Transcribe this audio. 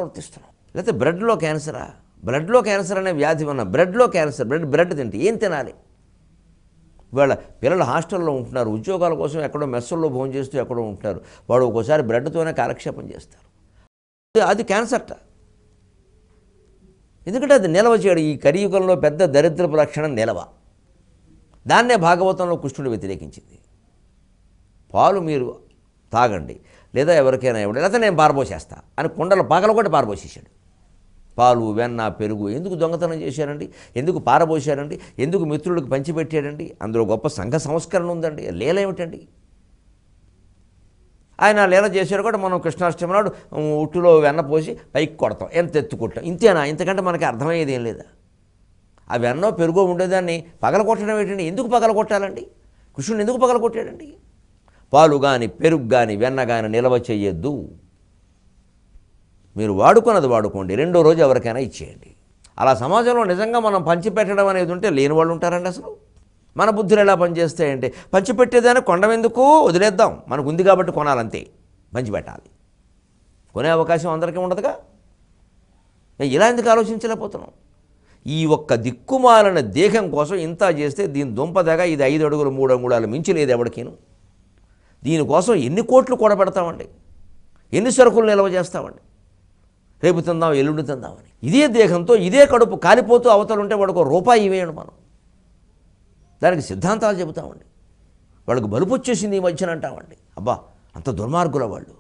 ప్రవర్తిస్తున్నాం. లేకపోతే బ్రెడ్లో క్యాన్సరా? బ్లడ్లో క్యాన్సర్ అనే వ్యాధి ఉన్న బ్రెడ్లో క్యాన్సర్. బ్రెడ్ తింటే ఏం తినాలి? ఇవాళ పిల్లలు హాస్టల్లో ఉంటున్నారు, ఉద్యోగాల కోసం ఎక్కడో మెస్సుల్లో భోజనం చేస్తూ ఎక్కడో ఉంటున్నారు. వాడు ఒక్కోసారి బ్రెడ్తోనే కాలక్షేపం చేస్తారు. అది క్యాన్సర్ట. ఎందుకంటే అది నిలవ చేయడం. ఈ కలియుగంలో పెద్ద దరిద్రపు లక్షణం నిలవ. దాన్నే భాగవతంలో కృష్ణుడు వ్యతిరేకించింది. పాలు మీరు తాగండి, లేదా ఎవరికైనా ఇవ్వండి, లేదా నేను పారబోసేస్తా అని కుండలు పగల కూడా పారబోసేసాడు. పాలు, వెన్న, పెరుగు ఎందుకు దొంగతనం చేశారండి? ఎందుకు పారబోసారండి? ఎందుకు మిత్రులకు పంచిపెట్టాడండి? అందులో గొప్ప సంఘ సంస్కరణ ఉందండి. లీల ఏమిటండి? ఆయన లీల చేశారు కూడా. మనం కృష్ణాష్టమి నాడు ఉట్టులో వెన్న పోసి పైకి కొడతాం, ఎంత ఎత్తుకుంటాం. ఇంతేనా? ఇంతకంటే మనకి అర్థమయ్యేది ఏం లేదా? ఆ వెన్నో పెరుగో ఉండేదాన్ని పగల కొట్టడం ఏంటండి? ఎందుకు పగల కొట్టాలండి? కృష్ణుడు ఎందుకు పగల కొట్టాడండి? పాలు కానీ, పెరుగు కానీ, వెన్న కానీ నిల్వ చేయొద్దు. మీరు వాడుకున్నది వాడుకోండి, రెండో రోజు ఎవరికైనా ఇచ్చేయండి. అలా సమాజంలో నిజంగా మనం పంచిపెట్టడం అనేది ఉంటే లేని వాళ్ళు ఉంటారండి అసలు? మన బుద్ధులు ఎలా పనిచేస్తాయంటే, పంచిపెట్టేదాన్ని కొండమెందుకు, వదిలేద్దాం, మనకు ఉంది కాబట్టి కొనాలంతే, పంచిపెట్టాలి. కొనే అవకాశం అందరికీ ఉండదుగా. ఇలా ఎందుకు ఆలోచించలేకపోతున్నాం? ఈ ఒక్క దిక్కుమాలిన దేహం కోసం ఇంత చేస్తే దీని దుంపదగా ఇది 5 అడుగులు 3 అంగుళాలు మించి లేదు ఎవరికీను. దీనికోసం ఎన్ని కోట్లు కూడబెడతామండి? ఎన్ని సరుకులు నిల్వ చేస్తామండి? రేపు తిందాం, ఎల్లుండి తిందామని. ఇదే దేహంతో ఇదే కడుపు కాలిపోతూ అవతలుంటే వాడికి రూపాయి ఇవేయండి మనం. దానికి సిద్ధాంతాలు చెబుతామండి. వాళ్ళకి బలుపు వచ్చేసింది ఈ మధ్యన అంటామండి. అబ్బా, అంత దుర్మార్గుల వాళ్ళు.